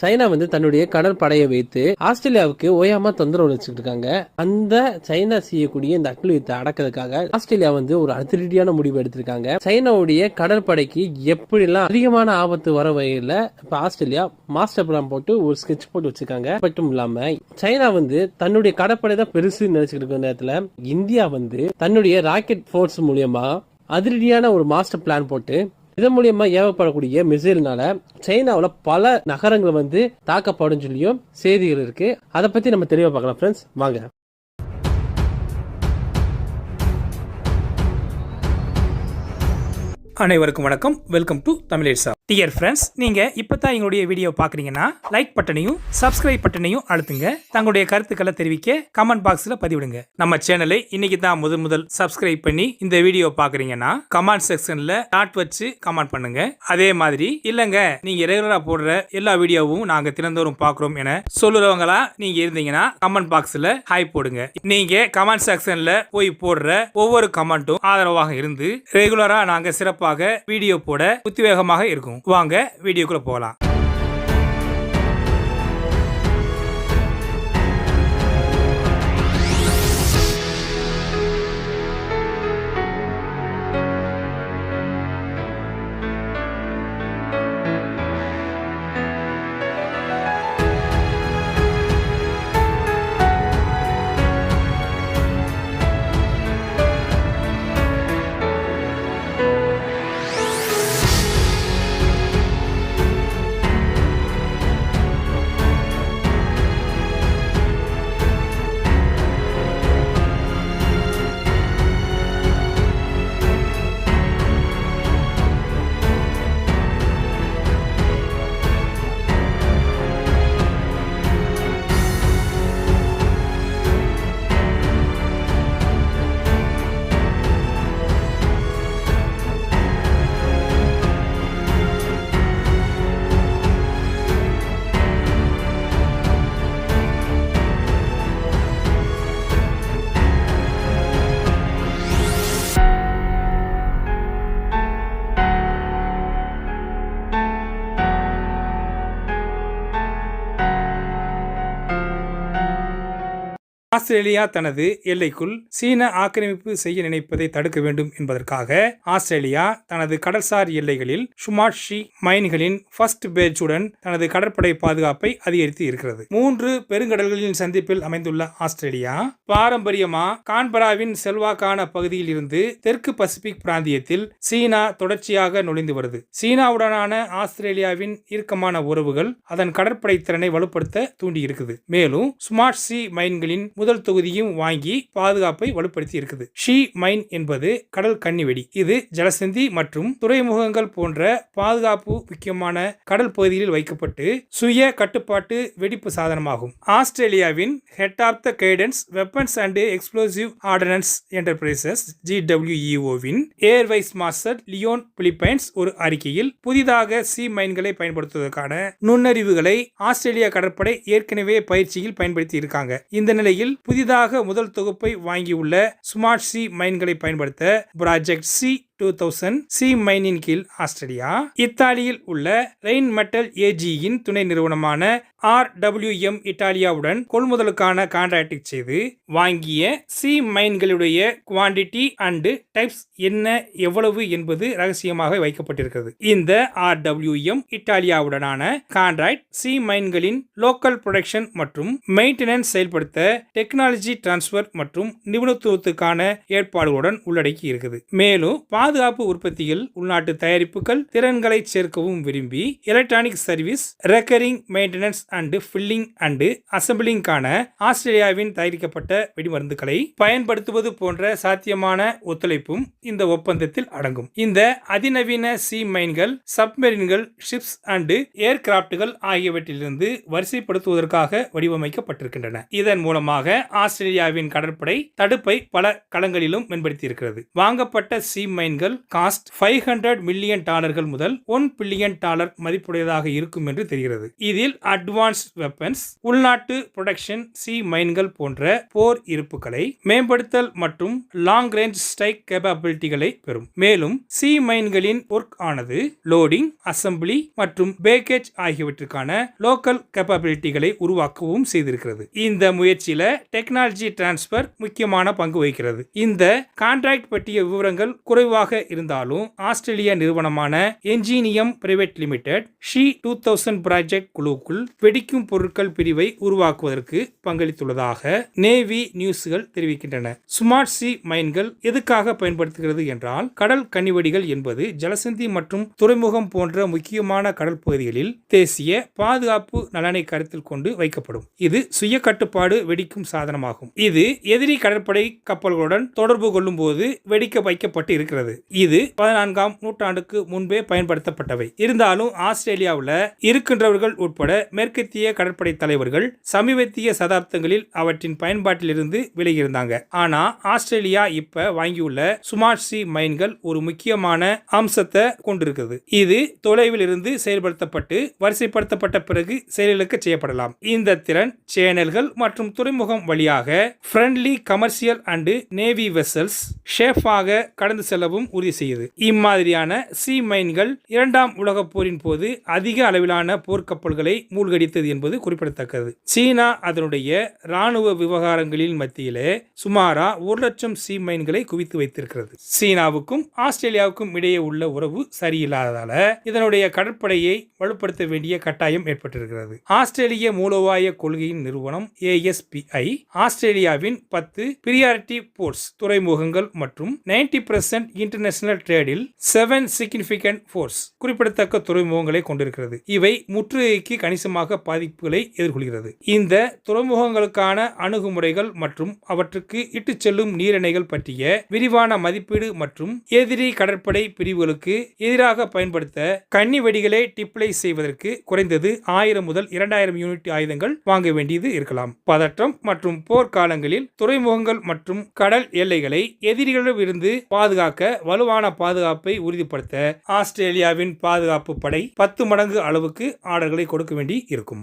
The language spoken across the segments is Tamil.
சைனா தன்னுடைய கடற்படையை வைத்து ஆஸ்திரேலியாவுக்கு ஓயாம தொந்தரவு வச்சுட்டு இருக்காங்க. அந்த சைனா செய்யக்கூடிய இந்த அக்லியத்தை அடக்கிறதுக்காக ஆஸ்திரேலியா ஒரு அதிரடியான முடிவு எடுத்திருக்காங்க. சைனாவுடைய கடற்படைக்கு எப்படிலாம் அதிகமான ஆபத்து வர வகையில இப்ப ஆஸ்திரேலியா மாஸ்டர் பிளான் போட்டு ஒரு ஸ்கெட்ச் போட்டு வச்சிருக்காங்க. மட்டும் இல்லாம சைனா தன்னுடைய கடற்படை தான் பெருசு நினைச்சுட்டு இருக்க நேரத்துல இந்தியா தன்னுடைய ராக்கெட் போர்ஸ் மூலியமா அதிரடியான ஒரு மாஸ்டர் பிளான் போட்டு இதன் மூலியமா ஏவப்படக்கூடிய மிசைல்னால சைனாவில் பல நகரங்கள் தாக்கப்படும் சொல்லியும் செய்திகள் இருக்கு. அதை பத்தி நம்ம தெளிவா பார்க்கலாம் ஃப்ரெண்ட்ஸ், வாங்க. அனைவருக்கும் வணக்கம். Welcome to Tamilesa. Dear friends, நீங்க இப்பதான் எங்களுடைய வீடியோ பாக்குறீங்கன்னா லைக் பட்டனையும் சப்ஸ்கிரைப் பட்டனையும் அழுத்துங்க. தங்களுடைய கருத்துக்களை தெரிவிக்க கமெண்ட் பாக்ஸ்ல பதிவிடுங்க. நம்ம சேனலை இன்னைக்கு தான் முதல் சப்ஸ்கிரைப் பண்ணி இந்த வீடியோ பாக்குறீங்கன்னா கமெண்ட் செக்ஷன்ல டாட் வச்சு கமெண்ட் பண்ணுங்க. அதே மாதிரி இல்லங்க நீங்க ரெகுலரா போடுற எல்லா வீடியோவும் நாங்க தினந்தோறும் பாக்குறோம் என சொல்லுறவங்களா நீங்க இருந்தீங்கன்னா கமெண்ட் பாக்ஸ்ல ஹாய் போடுங்க. நீங்க கமெண்ட் செக்ஷன்ல போய் போடுற ஒவ்வொரு கமெண்ட்டும் ஆதரவாக இருந்து ரெகுலரா நாங்க சிறப்பாக வீடியோ போட உத்வேகமாக இருக்கும். வாங்க வீடியோக்குள்ள போகலாம். ஆஸ்திரேலியா தனது எல்லைக்குள் சீன ஆக்கிரமிப்பு செய்ய நினைப்பதை தடுக்க வேண்டும் என்பதற்காக ஆஸ்திரேலியா தனது கடல்சார் எல்லைகளில் சுமாட்சி மைன்களின் ஃபர்ஸ்ட் பேட்சுடன் தனது கடற்படை பாதுகாப்பை அதிகரித்து இருக்கிறது. 3 பெருங்கடல்களின் சந்திப்பில் அமைந்துள்ள ஆஸ்திரேலியா பாரம்பரியமா கான்பராவின் செல்வாக்கான பகுதியில் இருந்து தெற்கு பசிபிக் பிராந்தியத்தில் சீனா தொடர்ச்சியாக நுழைந்து வருது. சீனாவுடனான ஆஸ்திரேலியாவின் இறுக்கமான உறவுகள் அதன் கடற்படை திறனை வலுப்படுத்த தூண்டி இருக்குது. மேலும் சுமாட்சி மைன்களின் முதல் தொகுதியும் வாங்கி பாதுகாப்பை வலுப்படுத்தி இருக்குது. ஷி மைன் என்பது கடல் கன்னிவெடி. இது ஜலசந்தி மற்றும் துறைமுகங்கள் போன்ற பாதுகாப்பு முக்கியமான கடல் பகுதிகளில் வைக்கப்பட்டு சுய கட்டுப்பாட்டு வெடிப்பு சாதனமாகும். ஆஸ்திரேலியாவின் head of the guidance weapons and explosive ordnance enterprises GWEO-வின் air vice master Leon Philippines ஒரு அறிக்கையில் புதிதாக சி மைன்களை பயன்படுத்துவதற்கான நுண்ணறிவுகளை ஆஸ்திரேலியா கடற்படை ஏற்கனவே பயிற்சியில் பயன்படுத்தி இருக்காங்க. இந்த நிலையில் புதிதாக முதல் தொகுப்பை வாங்கியுள்ள ஸ்மார்ட் சி மைன்களை பயன்படுத்த ப்ராஜெக்ட் C2000 சி மைனின் கீழ் ஆஸ்திரேலியா இத்தாலியில் உள்ள ரெயின் மெட்டல் AG-யின் துணை நிறுவனமான RWM இத்தாலியாவுடன் கொள்முதலுக்கான கான்ட்ராக்ட் செய்து வாங்கிய சி மைன்களுடைய குவாண்டிட்டி அண்ட் டைப்ஸ் என்ன எவ்வளவு என்பது ரகசியமாக வைக்கப்பட்டிருக்கிறது. இந்த RWM இத்தாலியாவுடனான கான்ட்ராக்ட் சி மைன்களின் லோக்கல் ப்ரொடக்ஷன் மற்றும் மெயின்டெனன்ஸ் செயல்படுத்த டெக்னாலஜி டிரான்ஸ்பர் மற்றும் நிபுணத்துவத்துக்கான ஏற்பாடுகளுடன் உள்ளடக்கி இருக்குது. மேலும் பாதுகாப்பு உற்பத்தியில் உள்நாட்டு தயாரிப்புகள் திறன்களை சேர்க்கவும் விரும்பி electronic service recurring maintenance and filling and அசம்பிளிங்கான ஆஸ்திரேலியாவின் தயாரிக்கப்பட்ட வெடிமருந்துகளை பயன்படுத்துவது போன்ற சாத்தியமான ஒத்துழைப்பும் இந்த ஒப்பந்தத்தில் அடங்கும். இந்த அதிநவீன சி மைன்கள் சப்மெரின்கள் ஷிப்ஸ் அண்ட் ஏர்கிராப்டுகள் ஆகியவற்றிலிருந்து வரிசைப்படுத்துவதற்காக வடிவமைக்கப்பட்டிருக்கின்றன. இதன் மூலமாக ஆஸ்திரேலியாவின் கடற்படை தடுப்பை பல களங்களிலும் மேம்படுத்தி இருக்கிறது. வாங்கப்பட்ட சி மைன்கள் மைன்கள் காஸ்ட் $500 மில்லியன் முதல் $1 பில்லியன் மதிப்புடையதாக இருக்கும் என்று தெரிகிறது. இதில் அட்வான்ஸ்ட் வெப்பன்ஸ், உள்நாட்டு புரொடக்ஷன், சி மைன்கள் போன்ற போர் இருப்புகளை மேம்படுத்தல் மற்றும் லாங் ரேஞ்ச் ஸ்ட்ரைக் கேப்பபிலிட்டிகளை பெறும். மேலும் சி மைன்களின் ஒர்க் ஆனது லோடிங், அசம்பிளி மற்றும் பேக்கேஜ் ஆகியவற்றுக்கான லோக்கல் கேப்பபிலிட்டிகளை உருவாக்கவும் செய்திருக்கிறது. இந்த முயற்சியில டெக்னாலஜி டிரான்ஸ்பர் முக்கியமான பங்கு வகிக்கிறது. இந்த கான்ட்ராக்ட் பற்றிய விவரங்கள் குறைவாக இருந்தாலும் ஆஸ்திரேலிய நிறுவனமான என்ஜினியம் பிரைவேட் லிமிடெட் ஷி 2000 ப்ராஜெக்ட் குழுக்குள் வெடிக்கும் பொருட்கள் பிரிவை உருவாக்குவதற்கு பங்களித்துள்ளதாக நேவி நியூஸ்கள் தெரிவிக்கின்றன. ஸ்மார்ட் சி மைன்கள் எதுக்காக பயன்படுத்துகிறது என்றால், கடல் கன்னிவெடிகள் என்பது ஜலசந்தி மற்றும் துறைமுகம் போன்ற முக்கியமான கடல் பகுதிகளில் தேசிய பாதுகாப்பு நலனை கருத்தில் கொண்டு வைக்கப்படும். இது சுய கட்டுப்பாடு வெடிக்கும் சாதனமாகும். இது எதிரி கடற்படை கப்பல்களுடன் தொடர்பு கொள்ளும் போது வெடிக்க வைக்கப்பட்டு இருக்கிறது. இது 14ஆம் நூற்றாண்டுக்கு முன்பே பயன்படுத்தப்பட்டவை. இருந்தாலும் ஆஸ்திரேலியாவில் இருக்கின்றவர்கள் உட்பட மேற்கத்திய கடற்படை தலைவர்கள் சமீபத்திய சதாப்தங்களில் அவற்றின் பயன்பாட்டிலிருந்து விலகியிருந்தாங்க. ஆனா ஆஸ்திரேலியா இப்ப வாங்கியுள்ள ஸ்மார்ட் சி மைன்கள் ஒரு முக்கியமான அம்சத்தை கொண்டிருக்கிறது. இது தொலைவில் இருந்து செயல்படுத்தப்பட்டு வரிசைப்படுத்தப்பட்ட பிறகு செயலிழக்க செய்யப்படலாம். இந்த திறன் சேனல்கள் மற்றும் துறைமுகம் வழியாக friendly commercial and navy vessels ஷேஃபாக கடந்து செல்லவும் உறுதி செய்யுது. இம்மாதிரியான சி மைன்கள் 2ஆம் உலகப் போரின் போது அதிக அளவிலான போர்க்கப்பல்களை மூழ்கடித்தது என்பது குறிப்பிடத்தக்கது. சீனா அதனுடைய ராணுவ விவகாரங்களின் மத்தியிலே சுமாரா 1,00,000 சி மைன்களை குவித்து வைத்திருக்கிறது. சீனாவுக்கும் ஆஸ்திரேலியாவுக்கும் இடையே உள்ள உறவு சரியில்லாததால இதனுடைய கடற்படையை வலுப்படுத்த வேண்டிய கட்டாயம் ஏற்பட்டிருக்கிறது. ஆஸ்திரேலிய மூலோபாய கொள்கையின் நிறுவனம் ASPI ஆஸ்திரேலியாவின் 10 பிரியாரிட்டி போர்ட்ஸ் துறைமுகங்கள் மற்றும் 90% இன்டர்நேஷனல் ட்ரேடில் 7 சிக்னிபிகன்ட் போர்ட்ஸ் குறிப்பிடத்தக்க துறைமுகங்களை கொண்டிருக்கிறது. இவை முற்றுகைக்கு கணிசமாக பாதிப்புகளை எதிர்கொள்கிறது. இந்த துறைமுகங்களுக்கான அணுகுமுறைகள் மற்றும் அவற்றுக்கு இட்டுச் செல்லும் நீரிணைகள் பற்றிய விரிவான மதிப்பீடு மற்றும் எதிரி கடற்படை பிரிவுகளுக்கு எதிராக பயன்படுத்த கன்னி வெடிகளை டிப்ளை செய்வதற்கு குறைந்தது 1000 முதல் 2000 யூனிட் ஆயுதங்கள் வாங்க வேண்டியது இருக்கலாம். பதற்றம் மற்றும் போர்க்காலங்களில் துறைமுகங்கள் மற்றும் கடல் எல்லைகளை எதிரிகளிடமிருந்து பாதுகாக்க வலுவான பாதுகாப்பை உறுதிப்படுத்த ஆஸ்திரேலியாவின் பாதுகாப்பு படை 10 மடங்கு அளவுக்கு ஆர்டர்களை கொடுக்க வேண்டி இருக்கும்.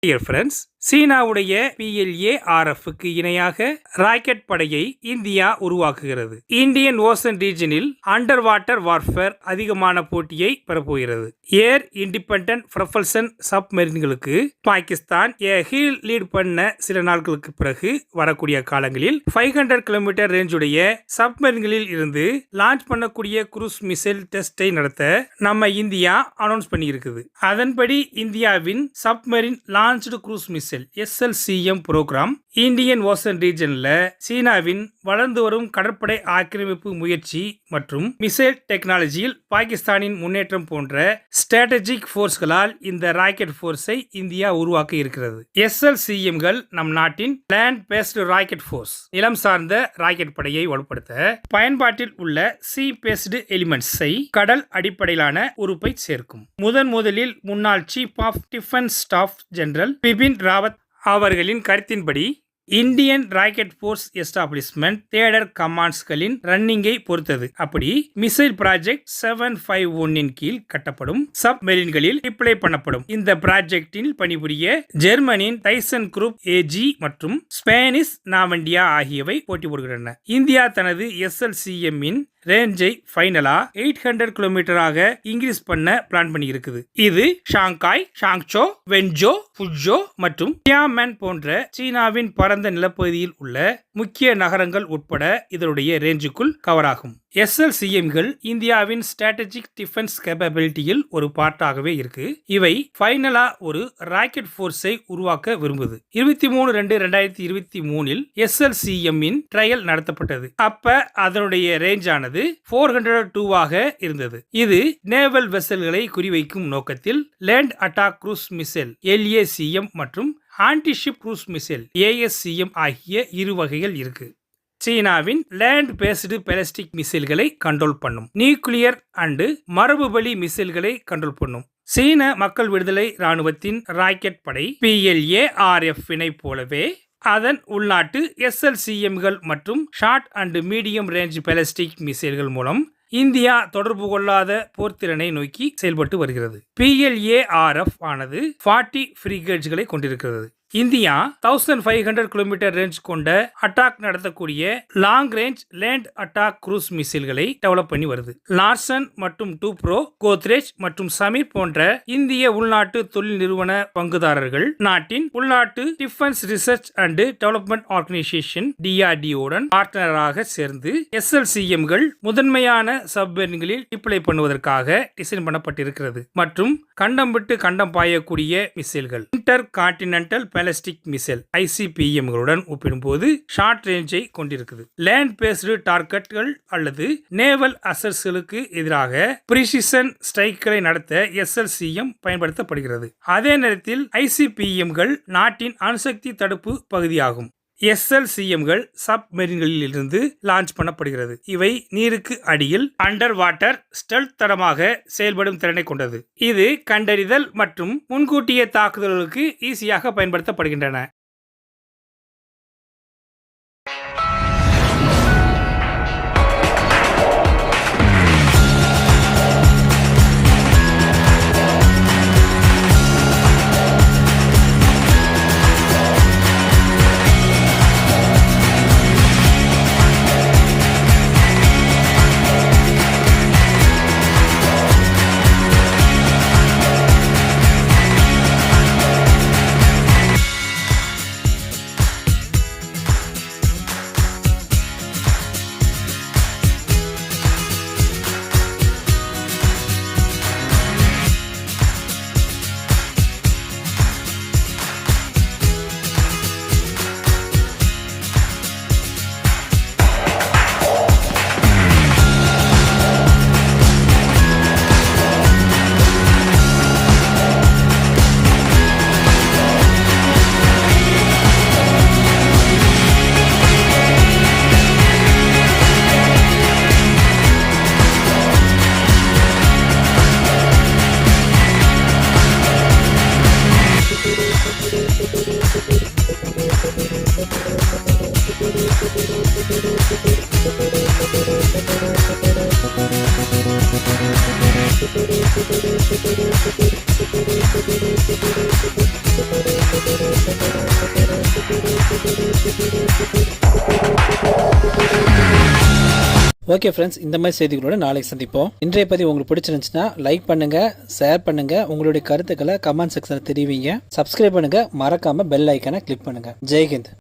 Dear friends, சீனாவுடைய PLARFக்கு இணையாக ராக்கெட் படையை இந்தியா உருவாக்குகிறது. இந்தியன் ஓசன் ரீஜனில் அண்டர் வாட்டர் வார்ஃபேர் அதிகமான போட்டியை பெறப்போகிறது. ஏர் இண்டிபெண்டன்ட் ப்ரொபல்ஷன் சப்மெரின்களுக்கு பாகிஸ்தான் ஹீல் லீட் பண்ண சில நாட்களுக்கு பிறகு வரக்கூடிய காலங்களில் 500 கிலோமீட்டர் ரேஞ்சுடைய சப்மெரின்களில் இருந்து லான்ச் பண்ணக்கூடிய குரூஸ் மிசைல் டெஸ்டை நடத்த நம்ம இந்தியா அனௌன்ஸ் பண்ணி இருக்குது. அதன்படி இந்தியாவின் submarine launched cruise missile missile SLCM program Indian ocean ரீஜன்ல சீனாவின் வளர்ந்து வரும் கடற்படை ஆக்கிரமிப்பு முயற்சி மற்றும் மிசைல் டெக்னாலஜியில் பாகிஸ்தானின் முன்னேற்றம் போன்ற ஸ்ட்ராட்டஜிக் போர்ஸ்களால் இந்த ராக்கெட் போர்ஸை இந்தியா உருவாக்க இருக்கிறது. SLCMகள் நம் நாட்டின் லேண்ட் பேஸ்டு ராக்கெட் போர்ஸ் நிலம் சார்ந்த ராக்கெட் படையை வலுப்படுத்த பயன்பாட்டில் உள்ள சி பேஸ்டு எலிமெண்ட்ஸை கடல் அடிப்படையிலான உறுப்பை சேர்க்கும். முதலில் முன்னாள் chief of defence staff general Bipin Rawat அவர்களின் கருத்தின்படி Indian rocket force establishment theatre கமாண்ட்ஸ்களின் ரன்னிங்கை பொறுத்தது. அப்படி மிசைல் ப்ராஜெக்ட் 751 கீழ் கட்டப்படும் சப்மெரின்களில் டிப்ளை பண்ணப்படும். இந்த ப்ராஜெக்டில் பணிபுரிய ஜெர்மனியின் டைசன் குரூப் AG மற்றும் ஸ்பானிஷ் நாவண்டியா ஆகியவை போட்டி போடுகின்றன. இந்தியா தனது SLCM இன் ரேஞ்சை ஃபைனலா 800 கிலோமீட்டராக இன்க்ரீஸ் பண்ண பிளான் பண்ணி இருக்குது. இது ஷாங்காய், ஷாங்சோ, வென்ஜோ, ஃபுஜோ மற்றும் டியாமன் போன்ற சீனாவின் பரந்த நிலப்பகுதியில் உள்ள முக்கிய நகரங்கள் உட்பட இதனுடைய ரேஞ்சுக்குள் கவர் ஆகும். SLCMகள் இந்தியாவின் ஸ்ட்ராட்டஜிக் டிஃபென்ஸ் கேப்பபிலிட்டியில் ஒரு பார்ட்டாகவே இருக்கு. இவை ஃபைனலா ஒரு ராக்கெட் போர்ஸை உருவாக்க விரும்புது. 23/2/2023 SLCM இன் ட்ரையல் நடத்தப்பட்டது. அப்ப அதனுடைய ரேஞ்ச் ஆனது 402 இருந்தது. இது நேவல் வெசல்களை குறிவைக்கும் நோக்கத்தில் land attack cruise missile LACM மற்றும் ஆன்டிஷிப் க்ரூஸ் மிசைல் ASCM ஆகிய இரு வகைகள் இருக்கு. சீனாவின் லேண்ட் பேஸ்டு பேலஸ்டிக் மிசைல்களை கண்ட்ரோல் பண்ணும். நியூக்ளியர் அண்டு மரபுவழி மிசைல்களை கண்ட்ரோல் பண்ணும். சீன மக்கள் விடுதலை ராணுவத்தின் ராக்கெட் படை PLARF இனை போலவே அதன் உள்நாட்டு SLCMகள் மற்றும் short and medium range ballistic மிசைல்கள் மூலம் இந்தியா தொடர்பு கொள்ளாத போர்த்திறனை நோக்கி செயல்பட்டு வருகிறது. PLARF ஆனது 40 ஃப்ரிகேட்களை கொண்டிருக்கிறது. இந்தியா 1500 கிலோமீட்டர் ரேஞ்ச் கொண்ட அட்டாக் நடத்தக்கூடிய long range land attack cruise மிசைல்களை டெவலப் பண்ணி வருது. லார்சன் மற்றும் டூப்ரோ, கோத்ரேஜ் மற்றும் சமீர் போன்ற இந்திய உள்நாட்டு தொழில் நிறுவன பங்குதாரர்கள் நாட்டின் உள்நாட்டு defence research and development organisation DRDO-உடன் பார்ட்னராக சேர்ந்து SLCMகள் முதன்மையான சப்மெரின்களில் டிப்ளை பண்ணுவதற்காக டிசைன் பண்ணப்பட்டிருக்கிறது. மற்றும் கண்டம் விட்டு கண்டம் பாயக்கூடிய மிசைல்கள் இன்டர் கான்டினென்டல் பேலஸ்டிக் மிசைல் ICBMகளுடன் ஒப்பிடும்போது ஷார்ட் ரேஞ்சை கொண்டிருக்குது. லேண்ட் பேஸ்டு டார்கெட்கள் அல்லது நேவல் அசர்ஸ்களுக்கு எதிராக பிரிசிஷன் ஸ்ட்ரைக்களை நடத்த SLCM பயன்படுத்தப்படுகிறது. அதே நேரத்தில் ICBMகள் நாட்டின் அணுசக்தி தடுப்பு பகுதியாகும். SLCMகள் சப்மெரின்களில் இருந்து லான்ச் பண்ணப்படுகிறது. இவை நீருக்கு அடியில் அண்டர் வாட்டர் ஸ்டெல்த் தரமாக செயல்படும் திறனை கொண்டது. இது கண்டறிதல் மற்றும் முன்கூட்டிய தாக்குதல்களுக்கு ஈஸியாக பயன்படுத்தப்படுகின்றன. ஓகே ஃப்ரெண்ட்ஸ், இந்த மாதிரி செய்திகளோட நாளைக்கு சந்திப்போம். இன்றைய பதிவு உங்களுக்கு பிடிச்சிருந்துச்சுன்னா லைக் பண்ணுங்க, ஷேர் பண்ணுங்க, உங்களுடைய கருத்துக்களை கமெண்ட் செக்ஷன்ல தெரிவிங்க. சப்ஸ்கிரைப் பண்ணுங்க, மறக்காம பெல் ஐக்கானை கிளிக் பண்ணுங்க. ஜெய்ஹிந்த்.